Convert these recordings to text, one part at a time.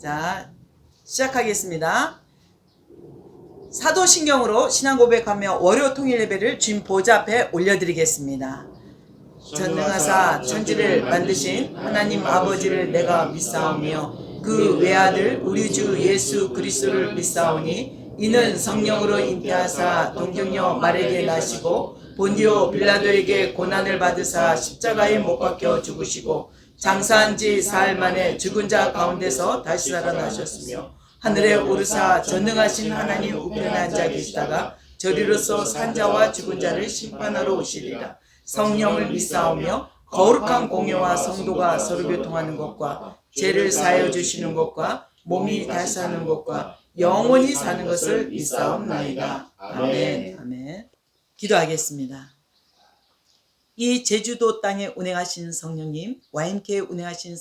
자, 시작하겠습니다. 사도신경으로 신앙 고백하며 월요 통일 예배를 주님 보좌 앞에 올려드리겠습니다. 전능하사 천지를 만드신 하나님 아버지를 내가 믿사오며 그 외아들 우리 주 예수 그리스도를 믿사오니 이는 성령으로 잉태하사 동정녀 마리아에게 나시고 본디오 빌라도에게 고난을 받으사 십자가에 못 박혀 죽으시고 장사한 지 사흘 만에 죽은 자 가운데서 다시 살아나셨으며 하늘에 오르사 전능하신 하나님 우편에 앉아 계시다가 저리로서 산 자와 죽은 자를 심판하러 오시리라. 성령을 믿사오며 거룩한 공예와 성도가 서로 교통하는 것과 죄를 사하여 주시는 것과 몸이 다시 사는 것과 영원히 사는 것을 믿사옵나이다. 아멘. 아멘. 기도하겠습니다. 이 제주도 땅에 운행하신 성령님, YMK에 운행하신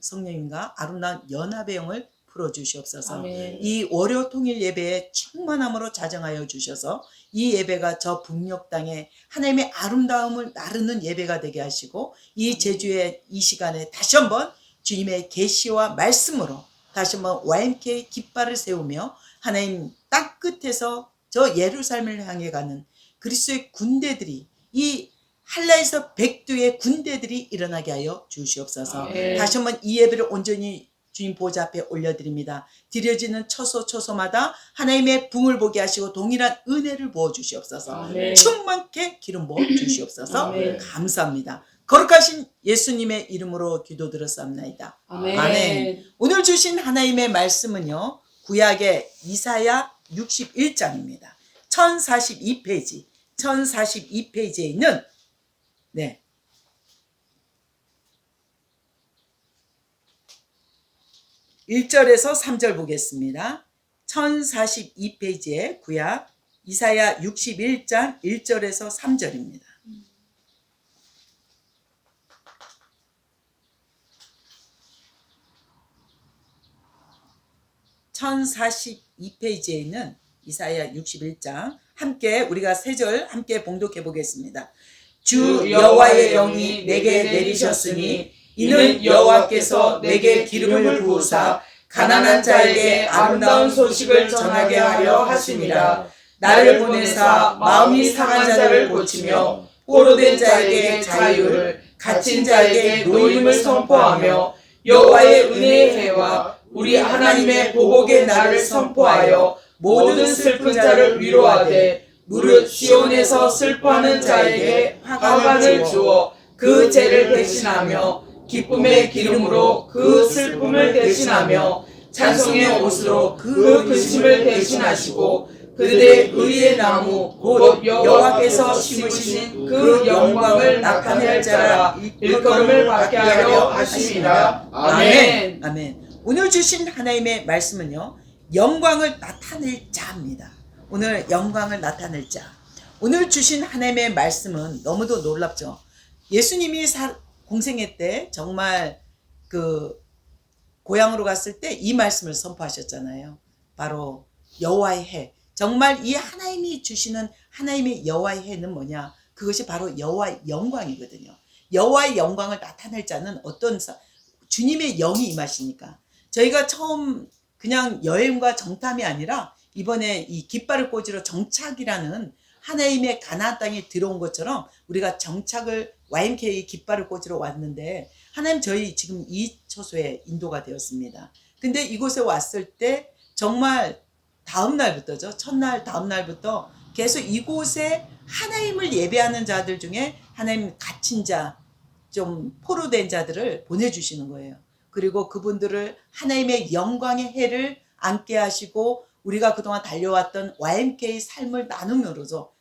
성령님과 아름다운 연합의 영을 풀어주시옵소서. 아멘. 이 월요 통일 예배에 충만함으로 자정하여 주셔서 이 예배가 저 북녘 땅에 하나님의 아름다움을 나르는 예배가 되게 하시고 이 제주의 이 시간에 다시 한번 주님의 계시와 말씀으로 다시 한번 YMK 깃발을 세우며 하나님 땅 끝에서 저 예루살렘을 향해 가는 그리스도의 군대들이 이 할라에서 백두의 군대들이 일어나게 하여 주시옵소서. 아멘. 다시 한번 이 예배를 온전히 주님 보좌 앞에 올려드립니다. 드려지는 처소마다 하나님의 붕을 보게 하시고 동일한 은혜를 부어주시옵소서. 아멘. 충만케 기름 부어주시옵소서. 아멘. 감사합니다. 거룩하신 예수님의 이름으로 기도드렸사옵나이다. 아멘. 아멘. 오늘 주신 하나님의 말씀은요, 구약의 이사야 61장입니다. 1042페이지, 1042페이지에 있는 1절에서 3절 보겠습니다. 1042페이지의 구약 이사야 61장 1절에서 3절입니다. (1042페이지에) 있는 이사야 61장 함께 우리가 3절 함께 봉독해 보겠습니다. 주 여호와의 영이 내게 내리셨으니 이는 여호와께서 내게 기름을 부으사 가난한 자에게 아름다운 소식을 전하게 하려 하심이라. 나를 보내사 마음이 상한 자를 고치며 포로된 자에게 자유를, 갇힌 자에게 노임을 선포하며 여호와의 은혜의 해와 우리 하나님의 보복의 날을 선포하여 모든 슬픈 자를 위로하되 무릇 시온에서 슬퍼하는 자에게 화관을 주어 그 죄를 대신하며 기쁨의 기름으로 그 슬픔을 대신하며 찬송의 옷으로 그 근심을 대신하시고 그들의 의의 나무 곧 여호와께서 심으신 그 영광을 나타낼 자라 일컬음을 받게 하려 하심이라. 아멘. 아멘. 오늘 주신 하나님의 말씀은요, 영광을 나타낼 자입니다. 오늘 영광을 나타낼 자. 오늘 주신 하나님의 말씀은 너무도 놀랍죠. 예수님이 공생애 때 정말 그 고향으로 갔을 때 이 말씀을 선포하셨잖아요. 바로 여호와의 해. 정말 이 하나님이 주시는 하나님의 여호와의 해는 뭐냐? 그것이 바로 여호와의 영광이거든요. 여호와의 영광을 나타낼 자는 어떤 주님의 영이 임하시니까. 저희가 처음 그냥 여행과 정탐이 아니라 이번에 이 깃발을 꽂으러 정착이라는 하나님의 가나안 땅에 들어온 것처럼 우리가 정착을 YMK 깃발을 꽂으러 왔는데 하나님 저희 지금 이 처소에 인도가 되었습니다. 근데 이곳에 왔을 때 정말 다음 날부터죠. 첫날 다음 날부터 계속 이곳에 하나님을 예배하는 자들 중에 하나님 갇힌 자, 좀 포로된 자들을 보내주시는 거예요. 그리고 그분들을 하나님의 영광의 해를 안게 하시고 우리가 그동안 달려왔던 YMK 삶을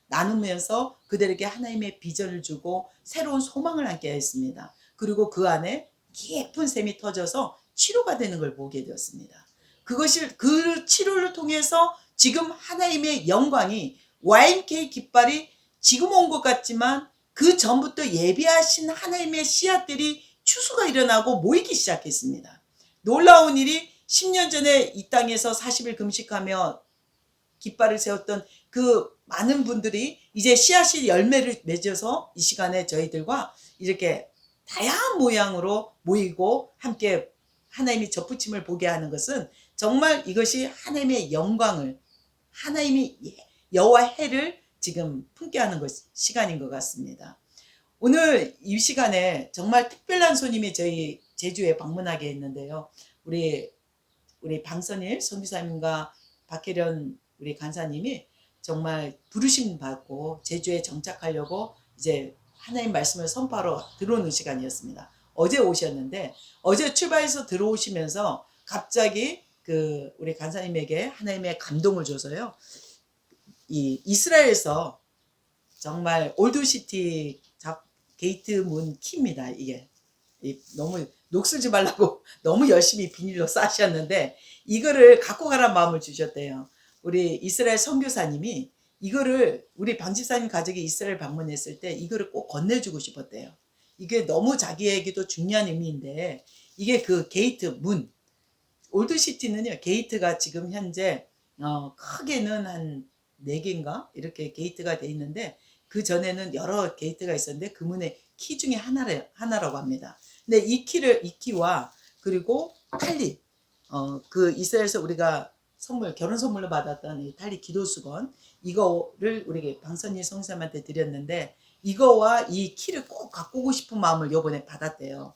나누면서 그들에게 하나님의 비전을 주고 새로운 소망을 안게 했습니다. 그리고 그 안에 깊은 샘이 터져서 치료가 되는 걸 보게 되었습니다. 그 치료를 통해서 지금 하나님의 영광이 YMK 깃발이 지금 온 것 같지만 그 전부터 예비하신 하나님의 씨앗들이 추수가 일어나고 모이기 시작했습니다. 놀라운 일이 10년 전에 이 땅에서 40일 금식하며 깃발을 세웠던 그 많은 분들이 이제 씨앗이 열매를 맺어서 이 시간에 저희들과 이렇게 다양한 모양으로 모이고 함께 하나님이 접붙임을 보게 하는 것은 정말 이것이 하나님의 영광을, 하나님이 여호와 해를 지금 품게 하는 시간인 것 같습니다. 오늘 이 시간에 정말 특별한 손님이 저희 제주에 방문하게 했는데요. 우리 방선일 선교사님과 박혜련 우리 간사님이 정말 부르심 받고 제주에 정착하려고 이제 하나님 말씀을 선포하러 들어오는 시간이었습니다. 어제 오셨는데 어제 출발해서 들어오시면서 갑자기 우리 간사님에게 하나님의 감동을 줘서요. 이 이스라엘에서 정말 올드시티 게이트 문 키입니다. 이게 너무 녹슬지 말라고 너무 열심히 비닐로 싸셨는데 이거를 갖고 가란 마음을 주셨대요. 우리 이스라엘 선교사님이 이거를 우리 방집사님 가족이 이스라엘 방문했을 때 이거를 꼭 건네주고 싶었대요. 이게 너무 자기에게도 중요한 의미인데 이게 그 게이트 문, 올드시티는요 게이트가 지금 현재 크게는 한 4개인가 이렇게 게이트가 돼 있는데 그 전에는 여러 게이트가 있었는데 그 문의 키 중에 하나라고 합니다. 근데 이 키와 그리고 탈리, 그 이스라엘에서 우리가 결혼 선물로 받았던 이 탈리 기도수건, 이거를 우리 방선희 성사님한테 드렸는데 이거와 이 키를 꼭 갖고 오고 싶은 마음을 요번에 받았대요.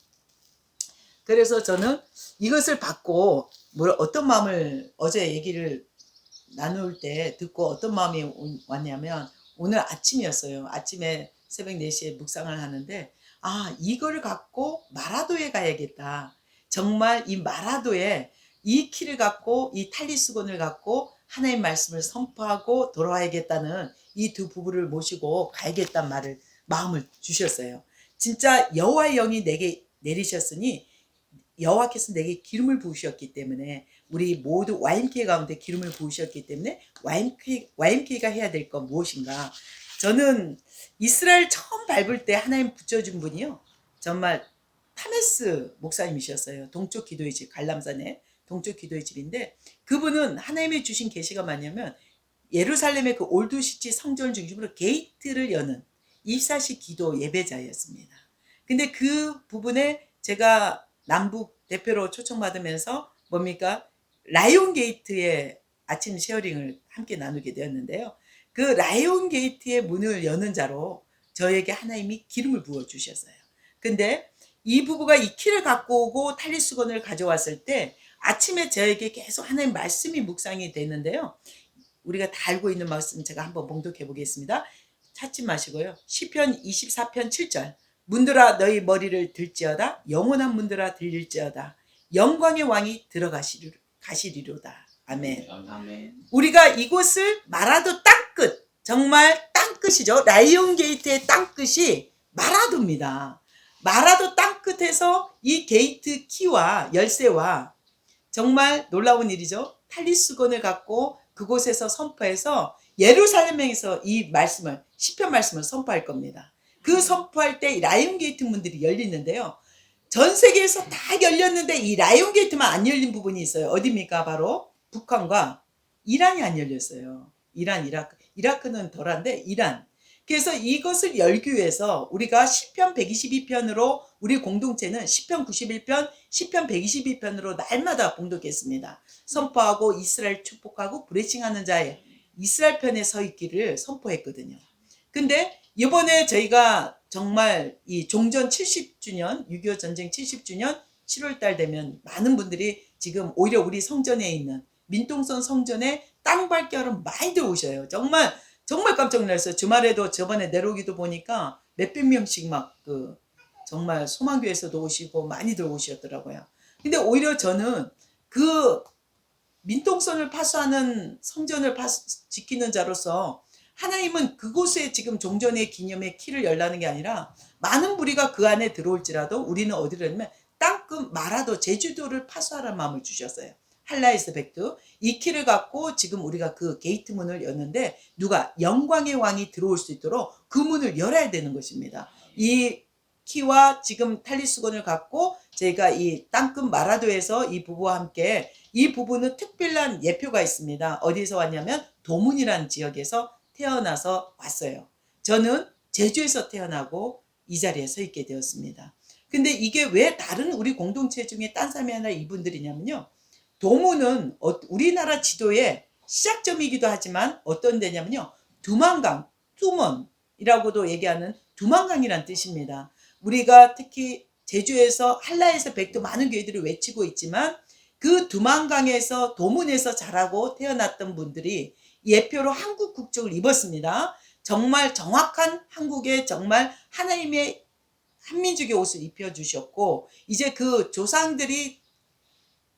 그래서 저는 이것을 받고 어떤 마음을 어제 얘기를 나눌 때 듣고 어떤 마음이 왔냐면 오늘 아침이었어요. 아침에 새벽 4시에 묵상을 하는데 이거를 갖고 마라도에 가야겠다. 정말 이 마라도에 이 키를 갖고 이 탈리수건을 갖고 하나님 말씀을 선포하고 돌아와야겠다는 이 두 부부를 모시고 가야겠다는 마음을 주셨어요. 진짜 여호와의 영이 내게 내리셨으니 여호와께서 내게 기름을 부으셨기 때문에 우리 모두 YMK 가운데 기름을 부으셨기 때문에 YMK가 해야 될 건 무엇인가. 저는 이스라엘 처음 밟을 때 하나님 붙여준 분이요 정말 타메스 목사님이셨어요. 동쪽 기도의 집, 갈람산의 동쪽 기도의 집인데 그분은 하나님이 주신 계시가 뭐냐면 예루살렘의 그 올드시티 성전 중심으로 게이트를 여는 24시 기도 예배자였습니다. 근데 그 부분에 제가 남북 대표로 초청받으면서 라이온 게이트의 아침 쉐어링을 함께 나누게 되었는데요. 그 라이온 게이트의 문을 여는 자로 저에게 하나님이 기름을 부어주셨어요. 근데 이 부부가 이 키를 갖고 오고 탈리수건을 가져왔을 때 아침에 저에게 계속 하나님 말씀이 묵상이 되는데요. 우리가 다 알고 있는 말씀 제가 한번 봉독해 보겠습니다. 찾지 마시고요. 시편 24편 7절 문들아 너희 머리를 들지어다 영원한 문들아 들릴지어다 영광의 왕이 가시리로다. 아멘. 아멘. 우리가 이곳을 마라도 땅끝, 정말 땅끝이죠. 라이온 게이트의 땅끝이 마라도입니다. 마라도 땅끝에서 이 게이트 키와 열쇠와 정말 놀라운 일이죠. 탈리수건을 갖고 그곳에서 선포해서 예루살렘에서 이 말씀을 시편 말씀을 선포할 겁니다. 그 선포할 때 라이온 게이트 문들이 열리는데요. 전 세계에서 다 열렸는데 이 라이온 게이트만 안 열린 부분이 있어요. 어디입니까? 바로 북한과 이란이 안 열렸어요. 이라크는 덜한데 이란. 그래서 이것을 열기 위해서 우리가 시편 122편으로 우리 공동체는 시편 91편, 시편 122편으로 날마다 봉독했습니다. 선포하고 이스라엘 축복하고 브레싱하는 자의 이스라엘 편에 서 있기를 선포했거든요. 근데 이번에 저희가 정말 이 종전 70주년, 6.25 전쟁 70주년 7월달 되면 많은 분들이 지금 오히려 우리 성전에 있는 민통선 성전에 땅 밟기 하러 많이들 오셔요. 정말 깜짝 놀랐어요. 주말에도 저번에 내려오기도 보니까 몇백 명씩 정말 소망교회에서도 오시고 많이들 오셨더라고요. 근데 오히려 저는 그 민통선을 파수하는 성전을 지키는 자로서 하나님은 그곳에 지금 종전의 기념의 키를 열라는 게 아니라 많은 무리가 그 안에 들어올지라도 우리는 어디를 하냐면 땅끝 마라도 제주도를 파수하라는 마음을 주셨어요. 할라에스 백두 이 키를 갖고 지금 우리가 그 게이트 문을 였는데 누가 영광의 왕이 들어올 수 있도록 그 문을 열어야 되는 것입니다. 이 키와 지금 탈리수건을 갖고 제가 이 땅끝 마라도에서 이 부부와 함께 이 부부는 특별한 예표가 있습니다. 어디서 왔냐면 도문이라는 지역에서 태어나서 왔어요. 저는 제주에서 태어나고 이 자리에 서 있게 되었습니다. 근데 이게 왜 다른 우리 공동체 중에 딴 사람이 하나 이분들이냐면요. 도문은 우리나라 지도의 시작점이기도 하지만 어떤 데냐면요. 두만강, 뚜먼이라고도 얘기하는 두만강이란 뜻입니다. 우리가 특히 제주에서 한라에서 백도 많은 교회들이 외치고 있지만 그 두만강에서 도문에서 자라고 태어났던 분들이 예표로 한국 국적을 입었습니다. 정말 정확한 한국의 정말 하나님의 한민족의 옷을 입혀주셨고 이제 그 조상들이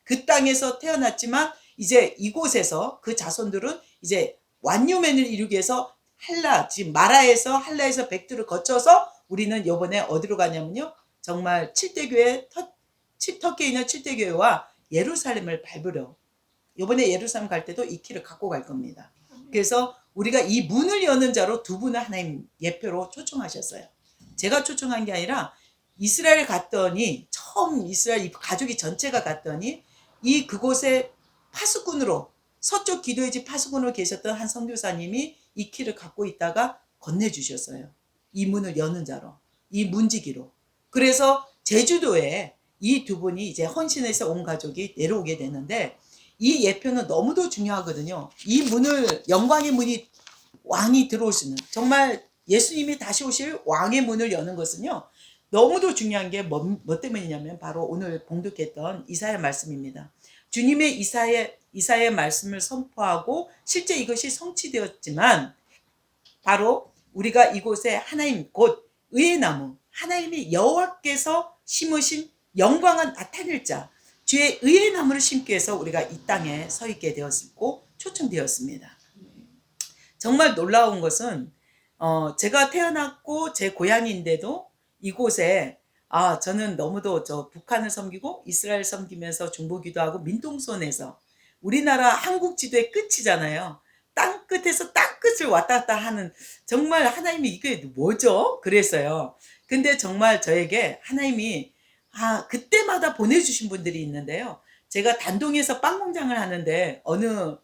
그 땅에서 태어났지만 이제 이곳에서 그 자손들은 이제 완유맨을 이루기 위해서 지금 한라에서 백두를 거쳐서 우리는 이번에 어디로 가냐면요. 정말 7대 교회, 터키에 있는 7대 교회와 예루살렘을 밟으러 이번에 예루살렘 갈 때도 이 키를 갖고 갈 겁니다. 그래서 우리가 이 문을 여는 자로 두 분을 하나님 예표로 초청하셨어요. 제가 초청한 게 아니라 이스라엘 갔더니 처음 이스라엘 가족이 전체가 갔더니 그곳에 파수꾼으로 서쪽 기도의 집 파수꾼으로 계셨던 한 선교사님이 이 키를 갖고 있다가 건네주셨어요. 이 문을 여는 자로, 이 문지기로. 그래서 제주도에 이 두 분이 이제 헌신해서 온 가족이 내려오게 되는데 이 예표는 너무도 중요하거든요. 이 문을 영광의 문이 왕이 들어올 수 있는 정말 예수님이 다시 오실 왕의 문을 여는 것은요. 너무도 중요한 게 뭐 때문이냐면 바로 오늘 봉독했던 이사야 말씀입니다. 주님의 이사야의 말씀을 선포하고 실제 이것이 성취되었지만 바로 우리가 이곳에 하나님 곧 의의 나무 하나님의 여호와께서 심으신 영광을 나타낼 자 주의 의의 나무를 심기 위해서 우리가 이 땅에 서 있게 되었고 초청되었습니다. 정말 놀라운 것은 제가 태어났고 제 고향인데도 이곳에 저는 너무도 북한을 섬기고 이스라엘 섬기면서 중보기도하고 민통선에서 우리나라 한국 지도의 끝이잖아요. 땅 끝에서 땅 끝을 왔다 갔다 하는 정말 하나님이 이게 뭐죠? 그랬어요. 근데 정말 저에게 하나님이 그때마다 보내주신 분들이 있는데요. 제가 단동에서 빵 공장을 하는데 어느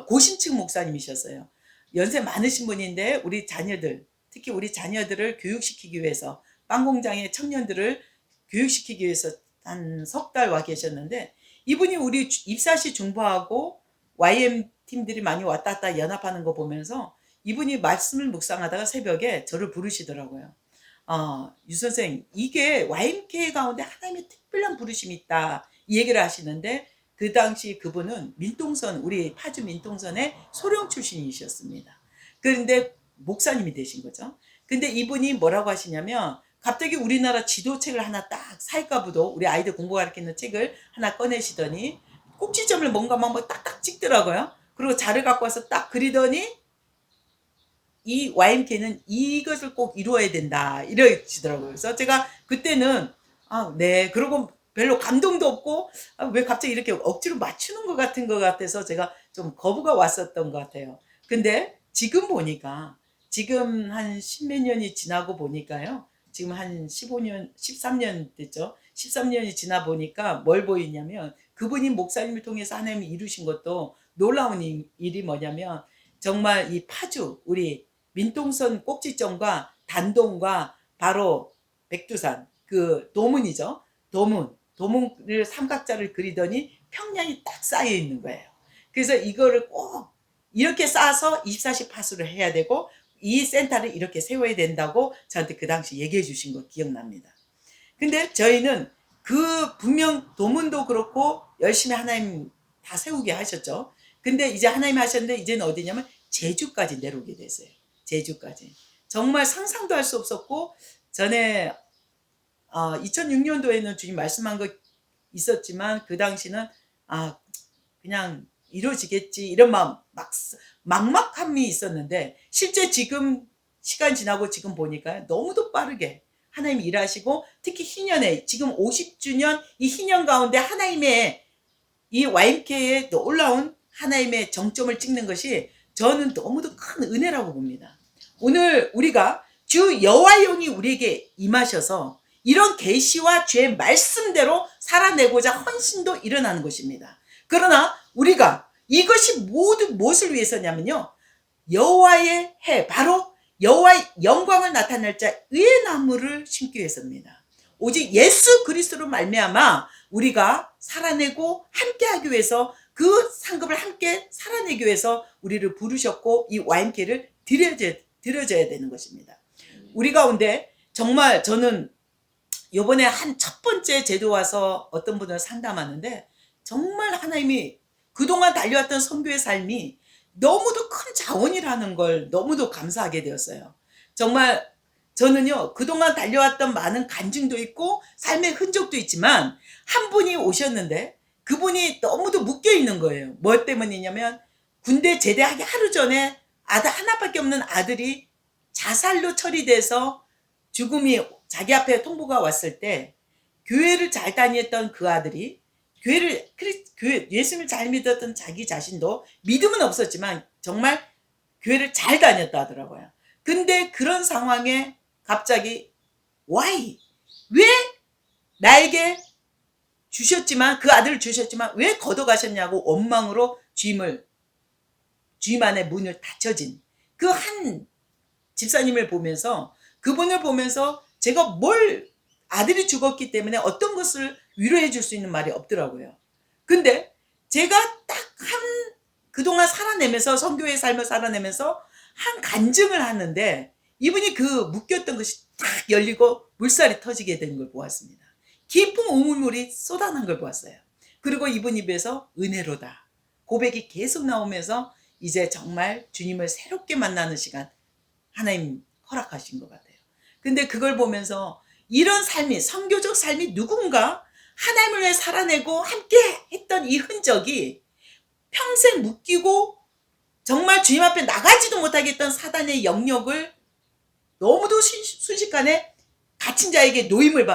고신층 목사님이셨어요. 연세 많으신 분인데 우리 자녀들 특히 우리 자녀들을 교육시키기 위해서 빵 공장의 청년들을 교육시키기 위해서 한 석 달 와 계셨는데 이분이 우리 입사시 중보하고 YM 팀들이 많이 왔다 갔다 연합하는 거 보면서 이분이 말씀을 묵상하다가 새벽에 저를 부르시더라고요. 유 선생 이게 YMK 가운데 하나님의 특별한 부르심이 있다 이 얘기를 하시는데 그 당시 그분은 민통선 우리 파주 민통선의 소령 출신이셨습니다. 그런데 목사님이 되신 거죠. 근데 이분이 뭐라고 하시냐면 갑자기 우리나라 지도책을 하나 딱 사이가부도 우리 아이들 공부 가르치는 책을 하나 꺼내시더니 꼭지점을 뭔가 막 딱딱 찍더라고요. 그리고 자를 갖고 와서 딱 그리더니 이 YMK는 이것을 꼭 이루어야 된다 이러시더라고요. 그래서 제가 그때는 네 그러고 별로 감동도 없고 왜 갑자기 이렇게 억지로 맞추는 것 같아서 제가 좀 거부가 왔었던 것 같아요. 근데 지금 보니까 지금 한 십몇 년이 지나고 보니까요. 지금 한 15년, 13년 됐죠. 13년이 지나 보니까 뭘 보이냐면 그분이 목사님을 통해서 하나님이 이루신 것도 놀라운 일이 뭐냐면 정말 이 파주 우리 민통선 꼭지점과 단동과 바로 백두산 그 도문이죠. 도문을 삼각자를 그리더니 평양이 딱 쌓여 있는 거예요. 그래서 이거를 꼭 이렇게 쌓아서 24시 파수를 해야 되고 이 센터를 이렇게 세워야 된다고 저한테 그 당시 얘기해 주신 거 기억납니다. 근데 저희는 분명 도문도 그렇고 열심히 하나님 다 세우게 하셨죠. 근데 이제 하나님 하셨는데 이제는 어디냐면 제주까지 내려오게 됐어요. 제주까지. 정말 상상도 할 수 없었고 전에 2006년도에는 주님 말씀한 거 있었지만 그 당시는 그냥 이루어지겠지 이런 마음 막막함이 있었는데 실제 지금 시간 지나고 지금 보니까 너무도 빠르게 하나님이 일하시고 특히 희년에 지금 50주년 이 희년 가운데 하나님의 이 YMK에 놀라운 하나님의 정점을 찍는 것이 저는 너무도 큰 은혜라고 봅니다. 오늘 우리가 주 여호와의 영이 우리에게 임하셔서 이런 계시와 주의 말씀대로 살아내고자 헌신도 일어나는 것입니다. 그러나 우리가 이것이 모두 무엇을 위해서냐면요. 여호와의 바로 여호와의 영광을 나타낼 자 의의 나무를 심기 위해서입니다. 오직 예수 그리스도로 말미암아 우리가 살아내고 함께하기 위해서 그 상급을 함께 살아내기 위해서 우리를 부르셨고 이 와인케를 드려줘야 되는 것입니다. 우리 가운데 정말 저는 요번에 한 첫 번째 제도 와서 어떤 분을 상담하는데 정말 하나님이 그동안 달려왔던 선교의 삶이 너무도 큰 자원이라는 걸 너무도 감사하게 되었어요. 정말 저는요 그동안 달려왔던 많은 간증도 있고 삶의 흔적도 있지만 한 분이 오셨는데 그분이 너무도 묶여 있는 거예요. 뭐 때문이냐면 군대 제대하기 하루 전에 아들 하나밖에 없는 아들이 자살로 처리돼서 죽음이 자기 앞에 통보가 왔을 때 교회를 잘 다녔던 그 아들이 예수님을 잘 믿었던 자기 자신도 믿음은 없었지만 정말 교회를 잘 다녔다 하더라고요. 근데 그런 상황에 갑자기 why? 왜 나에게 주셨지만 그 아들을 주셨지만 왜 걷어가셨냐고 원망으로 주임 안에 문을 닫혀진 그 한 집사님을 보면서 그분을 보면서 제가 뭘 아들이 죽었기 때문에 어떤 것을 위로해 줄 수 있는 말이 없더라고요. 근데 제가 딱 그동안 살아내면서 선교의 삶을 살아내면서 한 간증을 하는데 이분이 그 묶였던 것이 딱 열리고 물살이 터지게 된 걸 보았습니다. 깊은 우물물이 쏟아난 걸 보았어요. 그리고 이분 입에서 은혜로다 고백이 계속 나오면서 이제 정말 주님을 새롭게 만나는 시간 하나님 허락하신 것 같아요. 근데 그걸 보면서 이런 삶이 선교적 삶이 누군가 하나님을 위해 살아내고 함께 했던 이 흔적이 평생 묶이고 정말 주님 앞에 나가지도 못하게 했던 사단의 영역을 너무도 순식간에 갇힌 자에게 노임을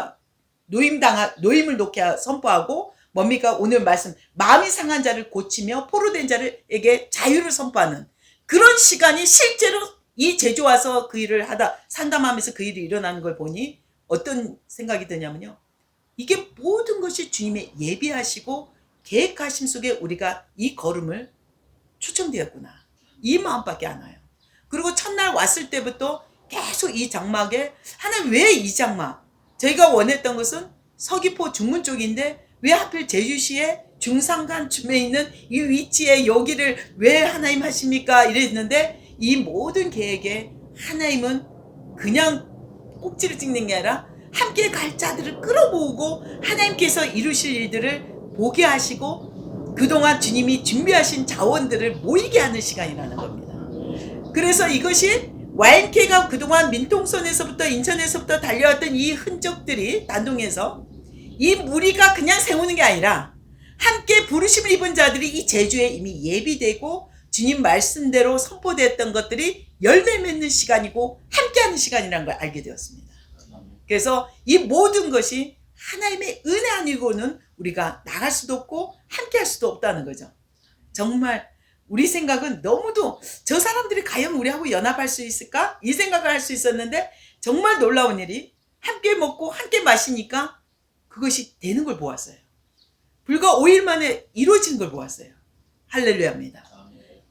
놓게 선포하고 뭡니까? 오늘 말씀 마음이 상한 자를 고치며 포로된 자에게 자유를 선포하는 그런 시간이 실제로 이 제주 와서 그 일을 하다 상담하면서 그 일이 일어나는 걸 보니 어떤 생각이 드냐면요. 이게 모든 것이 주님의 예비하시고 계획하심 속에 우리가 이 걸음을 초청되었구나. 이 마음밖에 안 와요. 그리고 첫날 왔을 때부터 계속 이 장막에 하나님 왜 이 장막? 저희가 원했던 것은 서귀포 중문 쪽인데 왜 하필 제주시의 중산간쯤에 있는 이 위치에 여기를 왜 하나님 하십니까? 이랬는데 이 모든 계획에 하나님은 그냥 꼭지를 찍는 게 아니라 함께 갈 자들을 끌어모으고 하나님께서 이루실 일들을 보게 하시고 그동안 주님이 준비하신 자원들을 모이게 하는 시간이라는 겁니다. 그래서 이것이 와인케가 그동안 민통선에서부터 인천에서부터 달려왔던 이 흔적들이 단동에서 이 무리가 그냥 세우는 게 아니라 함께 부르심을 입은 자들이 이 제주에 이미 예비되고 주님 말씀대로 선포됐던 것들이 열매 맺는 시간이고 함께하는 시간이라는 걸 알게 되었습니다. 그래서 이 모든 것이 하나님의 은혜 아니고는 우리가 나갈 수도 없고 함께할 수도 없다는 거죠. 정말 우리 생각은 너무도 저 사람들이 과연 우리하고 연합할 수 있을까? 이 생각을 할 수 있었는데 정말 놀라운 일이 함께 먹고 함께 마시니까 그것이 되는 걸 보았어요. 불과 5일 만에 이루어진 걸 보았어요. 할렐루야입니다.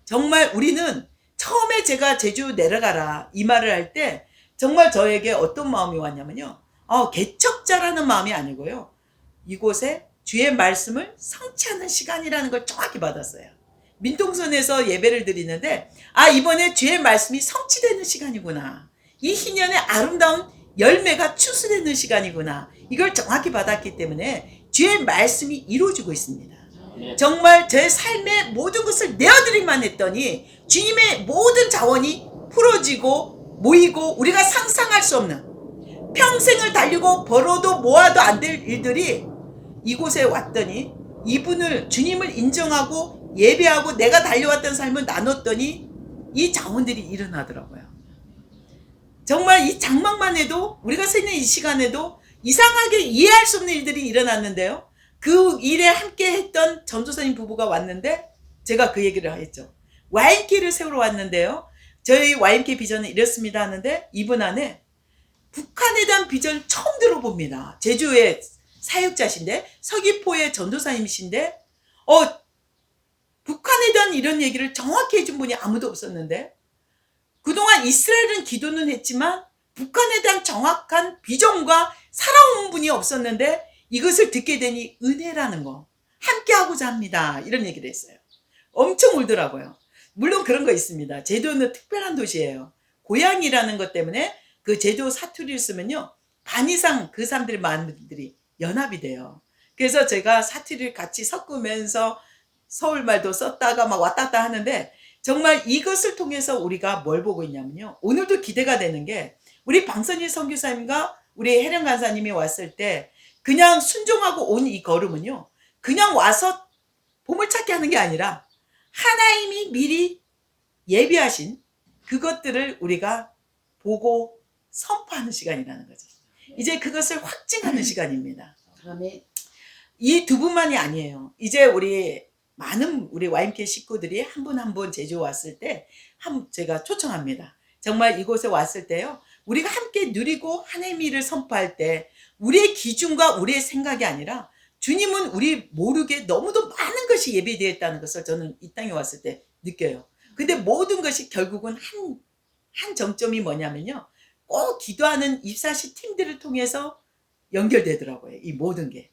정말 우리는 처음에 제가 제주 내려가라 이 말을 할 때 정말 저에게 어떤 마음이 왔냐면요. 개척자라는 마음이 아니고요. 이곳에 주의 말씀을 성취하는 시간이라는 걸 정확히 받았어요. 민통선에서 예배를 드리는데 이번에 주의 말씀이 성취되는 시간이구나. 이 희년의 아름다운 열매가 추수되는 시간이구나. 이걸 정확히 받았기 때문에 주의 말씀이 이루어지고 있습니다. 정말 제 삶의 모든 것을 내어드리기만 했더니 주님의 모든 자원이 풀어지고 모이고 우리가 상상할 수 없는 평생을 달리고 벌어도 모아도 안 될 일들이 이곳에 왔더니 이분을 주님을 인정하고 예배하고 내가 달려왔던 삶을 나눴더니 이 자원들이 일어나더라고요. 정말 이 장막만 해도 우리가 서 있는 이 시간에도 이상하게 이해할 수 없는 일들이 일어났는데요. 그 일에 함께 했던 전도사님 부부가 왔는데 제가 그 얘기를 했죠. 와인키를 세우러 왔는데요. 저희 와인키 비전은 이렇습니다 하는데 이분 안에 북한에 대한 비전을 처음 들어봅니다. 제주의 사역자신데 서귀포의 전도사님이신데 북한에 대한 이런 얘기를 정확히 해준 분이 아무도 없었는데 그동안 이스라엘은 기도는 했지만 북한에 대한 정확한 비전과 살아온 분이 없었는데 이것을 듣게 되니 은혜라는 거 함께하고자 합니다. 이런 얘기를 했어요. 엄청 울더라고요. 물론 그런 거 있습니다. 제주는 특별한 도시예요. 고향이라는 것 때문에 그 제주 사투리를 쓰면요, 반 이상 그 사람들이 많은 분들이 연합이 돼요. 그래서 제가 사투리를 같이 섞으면서 서울말도 썼다가 막 왔다 갔다 하는데, 정말 이것을 통해서 우리가 뭘 보고 있냐면요, 오늘도 기대가 되는 게 우리 방선일 선교사님과 우리 혜령 간사님이 왔을 때 그냥 순종하고 온 이 걸음은요, 그냥 와서 보물찾기 하는 게 아니라 하나님이 미리 예비하신 그것들을 우리가 보고 선포하는 시간이라는 거죠. 이제 그것을 확증하는 시간입니다. 아멘. 이 두 분만이 아니에요. 이제 우리 많은 우리 YMK 식구들이 한 분 한 분 제주 왔을 때 제가 초청합니다. 정말 이곳에 왔을 때요, 우리가 함께 누리고 하나님의 일을 선포할 때 우리의 기준과 우리의 생각이 아니라 주님은 우리 모르게 너무도 많은 것이 예비되어 있다는 것을 저는 이 땅에 왔을 때 느껴요. 근데 모든 것이 결국은 한 정점이 뭐냐면요, 꼭 기도하는 입사시 팀들을 통해서 연결되더라고요. 이 모든 게.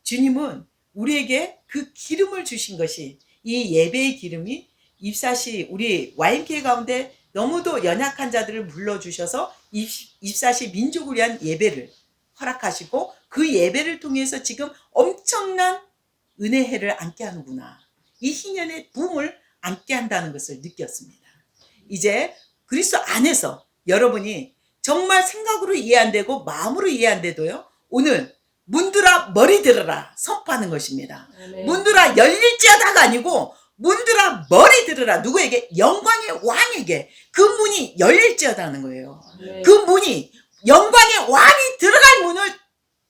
주님은 우리에게 그 기름을 주신 것이, 이 예배의 기름이 입사시 우리 YMK 가운데 너무도 연약한 자들을 불러주셔서 입사시 민족을 위한 예배를 허락하시고 그 예배를 통해서 지금 엄청난 은혜해를 안게 하는구나. 이 희년의 부흥을 안게 한다는 것을 느꼈습니다. 이제 그리스도 안에서 여러분이 정말 생각으로 이해 안 되고 마음으로 이해 안 돼도요, 오늘 문들아 머리 들어라 선포하는 것입니다. 아멘. 문들아 열릴지어다가 아니고 문들아 머리 들어라. 누구에게? 영광의 왕에게 그 문이 열릴지어다는 거예요. 아멘. 그 문이 영광의 왕이 들어갈 문을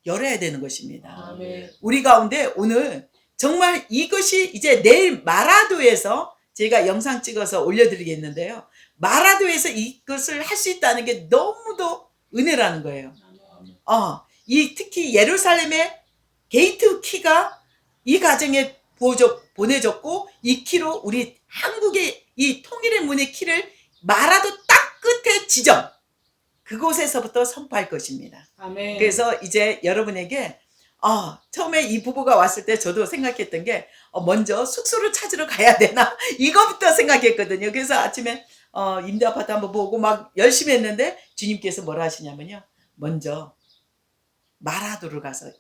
열어야 되는 것입니다. 아멘. 우리 가운데 오늘 정말 이것이 이제 내일 마라도에서 제가 영상 찍어서 올려드리겠는데요, 마라도에서 이것을 할 수 있다는 게 너무도 은혜라는 거예요. 이 특히 예루살렘의 게이트 키가 이 가정에 보내졌고, 이 키로 우리 한국의 이 통일의 문의 키를 마라도 딱 끝에 지점, 그곳에서부터 선포할 것입니다. 아멘. 그래서 이제 여러분에게 처음에 이 부부가 왔을 때 저도 생각했던 게 먼저 숙소를 찾으러 가야 되나 이거부터 생각했거든요. 그래서 아침에 임대 아파트 한번 보고 막 열심히 했는데 주님께서 뭐라 하시냐면요, 먼저 마라도를 가서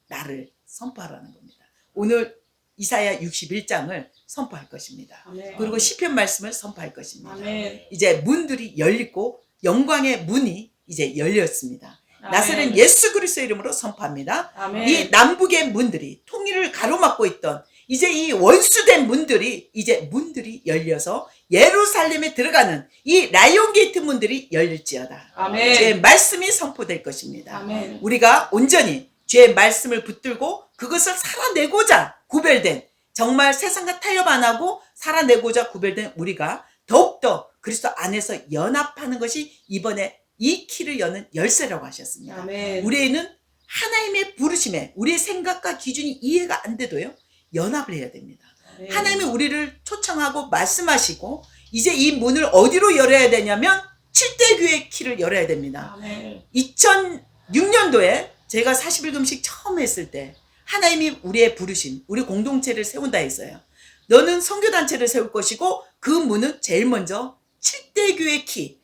나를 선포하라는 겁니다. 오늘 이사야 61장을 선포할 것입니다. 아멘. 그리고 시편 말씀을 선포할 것입니다. 아멘. 이제 문들이 열리고 영광의 문이 이제 열렸습니다. 아멘. 나사렛 예수 그리스도의 이름으로 선포합니다. 아멘. 이 남북의 문들이 통일을 가로막고 있던 이제 이 원수된 문들이 이제 문들이 열려서 예루살렘에 들어가는 이 라이온 게이트 문들이 열릴지어다. 아멘. 주의 말씀이 선포될 것입니다. 아멘. 우리가 온전히 주의 말씀을 붙들고 그것을 살아내고자 구별된, 정말 세상과 타협 안 하고 살아내고자 구별된 우리가 더욱더 그리스도 안에서 연합하는 것이 이번에 이 키를 여는 열쇠라고 하셨습니다. 아멘. 우리는 하나님의 부르심에 우리의 생각과 기준이 이해가 안 돼도요, 연합을 해야 됩니다. 아멘. 하나님이 우리를 초청하고 말씀하시고 이제 이 문을 어디로 열어야 되냐면 7대 교회 키를 열어야 됩니다. 아멘. 2006년도에 제가 40일금식 처음 했을 때 하나님이 우리의 부르심, 우리 공동체를 세운다 했어요. 너는 선교단체를 세울 것이고 그 문은 제일 먼저 7대 교회 키,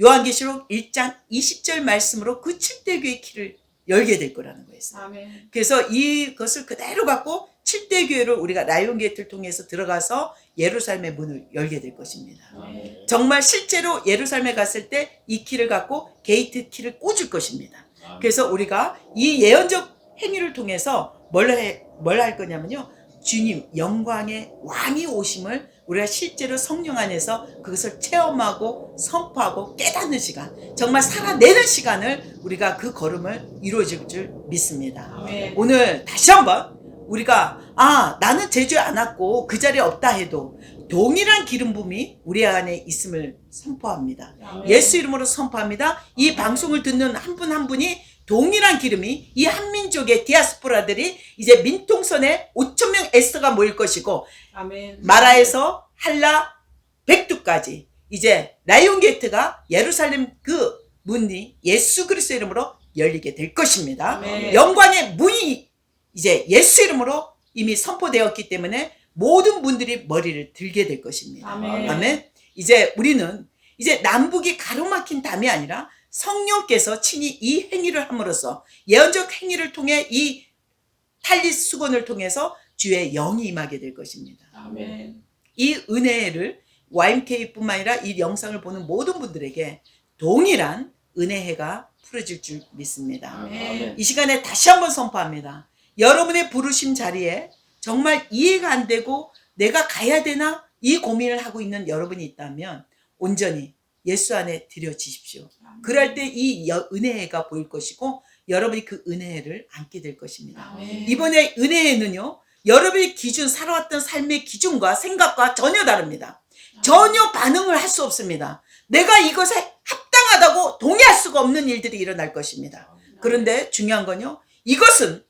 요한계시록 1장 20절 말씀으로 그 7대 교회 키를 열게 될 거라는 거였어요. 아멘. 그래서 이것을 그대로 갖고 7대 교회를 우리가 라이온 게이트를 통해서 들어가서 예루살렘의 문을 열게 될 것입니다. 아멘. 정말 실제로 예루살렘에 갔을 때 이 키를 갖고 게이트 키를 꽂을 것입니다. 그래서 우리가 이 예언적 행위를 통해서 뭘 할 거냐면요, 주님 영광의 왕이 오심을 우리가 실제로 성령 안에서 그것을 체험하고 선포하고 깨닫는 시간, 정말 살아내는 시간을 우리가 그 걸음을 이루어질 줄 믿습니다. 아멘. 오늘 다시 한번 우리가 나는 제주에 안 왔고 그 자리에 없다 해도 동일한 기름 부음이 우리 안에 있음을 선포합니다. 아멘. 예수 이름으로 선포합니다. 이 방송을 듣는 한 분 한 분이 동일한 기름이 이 한민족의 디아스포라들이 이제 민통선에 5,000명 에스더가 모일 것이고 아멘. 마라에서 한라 백두까지 이제 라이온 게이트가 예루살렘 그 문이 예수 그리스도 이름으로 열리게 될 것입니다. 아멘. 영광의 문이 이제 예수 이름으로 이미 선포되었기 때문에 모든 분들이 머리를 들게 될 것입니다. 아멘. 아멘. 이제 우리는 이제 남북이 가로막힌 담이 아니라 성령께서 친히 이 행위를 함으로써 예언적 행위를 통해 이 탈리 수건을 통해서 주의 영이 임하게 될 것입니다. 아멘. 이 은혜를 YMK뿐만 아니라 이 영상을 보는 모든 분들에게 동일한 은혜해가 풀어질 줄 믿습니다. 아멘. 이 시간에 다시 한번 선포합니다. 여러분의 부르심 자리에 정말 이해가 안 되고 내가 가야 되나 이 고민을 하고 있는 여러분이 있다면 온전히 예수 안에 드려지십시오. 그럴 때 이 은혜가 보일 것이고 여러분이 그 은혜를 안게 될 것입니다. 아멘. 이번에 은혜는요, 여러분의 기준, 살아왔던 삶의 기준과 생각과 전혀 다릅니다. 전혀 반응을 할 수 없습니다. 내가 이것에 합당하다고 동의할 수가 없는 일들이 일어날 것입니다. 그런데 중요한 건요, 이것은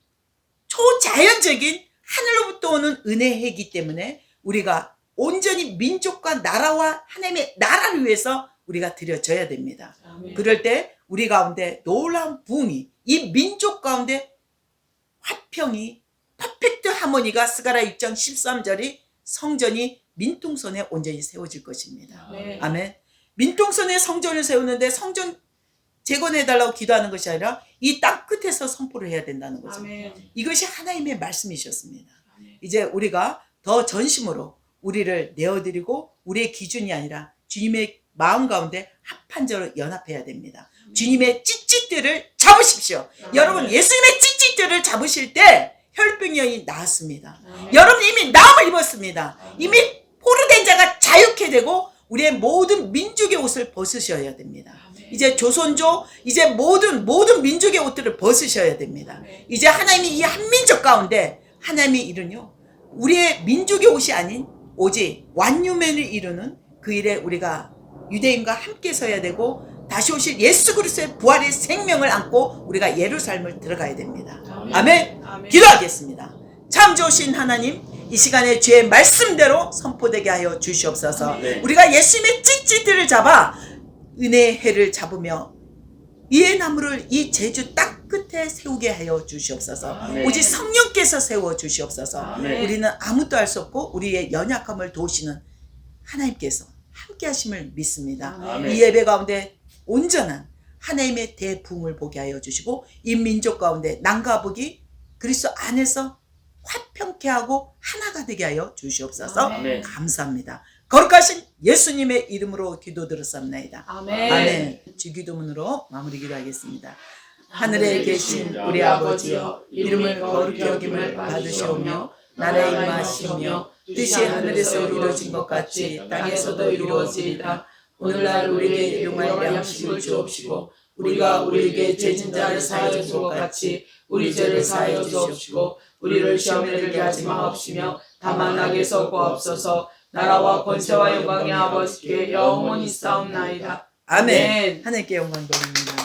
초자연적인 하늘로부터 오는 은혜이기 때문에 우리가 온전히 민족과 나라와 하나님의 나라를 위해서 우리가 드려져야 됩니다. 아멘. 그럴 때 우리 가운데 놀라운 부흥이, 이 민족 가운데 화평이, 퍼펙트 하모니가 스가랴 6장 13절이 성전이 민통선에 온전히 세워질 것입니다. 아멘. 아멘. 민통선에 성전을 세우는데 성전 재건해달라고 기도하는 것이 아니라 이 땅 끝에서 선포를 해야 된다는 거죠. 아멘. 이것이 하나님의 말씀이셨습니다. 아멘. 이제 우리가 더 전심으로 우리를 내어드리고 우리의 기준이 아니라 주님의 마음 가운데 합한 자로 연합해야 됩니다. 주님의 찌찌들을 잡으십시오. 여러분, 예수님의 찌찌들을 잡으실 때 혈병이 나았습니다. 여러분 이미 나음을 입었습니다. 이미 포로된 자가 자유케 되고 우리의 모든 민족의 옷을 벗으셔야 됩니다. 이제 조선족, 이제 모든 민족의 옷들을 벗으셔야 됩니다. 이제 하나님이 이 한민족 가운데 하나님이 이루뇨, 우리의 민족의 옷이 아닌 오직 완유면을 이루는 그 일에 우리가 유대인과 함께 서야 되고 다시 오실 예수 그리스도의 부활의 생명을 안고 우리가 예루살렘을 들어가야 됩니다. 아멘. 기도하겠습니다. 참 좋으신 하나님, 이 시간에 주의 말씀대로 선포되게 하여 주시옵소서. 우리가 예수님의 찌찌들을 잡아 은혜의 해를 잡으며 이의 나무를 이 제주 땅 끝에 세우게 하여 주시옵소서. 오직 성령께서 세워 주시옵소서. 우리는 아무도 알 수 없고 우리의 연약함을 도우시는 하나님께서 함께 하심을 믿습니다. 이 예배 가운데 온전한 하나님의 대부흥을 보게 하여 주시고 이 민족 가운데 남과 북이 그리스도 안에서 화평케 하고 하나가 되게 하여 주시옵소서. 아멘. 감사합니다. 거룩하신 예수님의 이름으로 기도드렸습니다. 아멘. 아멘. 주기도문으로 마무리 기도하겠습니다. 하늘에 계신 우리 아버지여, 이름을 거룩히 여김을 받으시오며 나라의 임하시오며 뜻이 하늘에서 이루어진 것 같이 땅에서도 이루어지리라. 오늘날 우리에게 일용할 양식을 주옵시고 우리가 우리에게 죄진 자를 사하여 준 것 같이 우리 죄를 사하여 주옵시고 우리를 시험에 들게 하지 마옵시며 다만 악에서 구하옵소서. 나라와 권세와 영광이 아버지께 영원히 싸움나이다. 아멘. 하나님께 영광 돌립니다.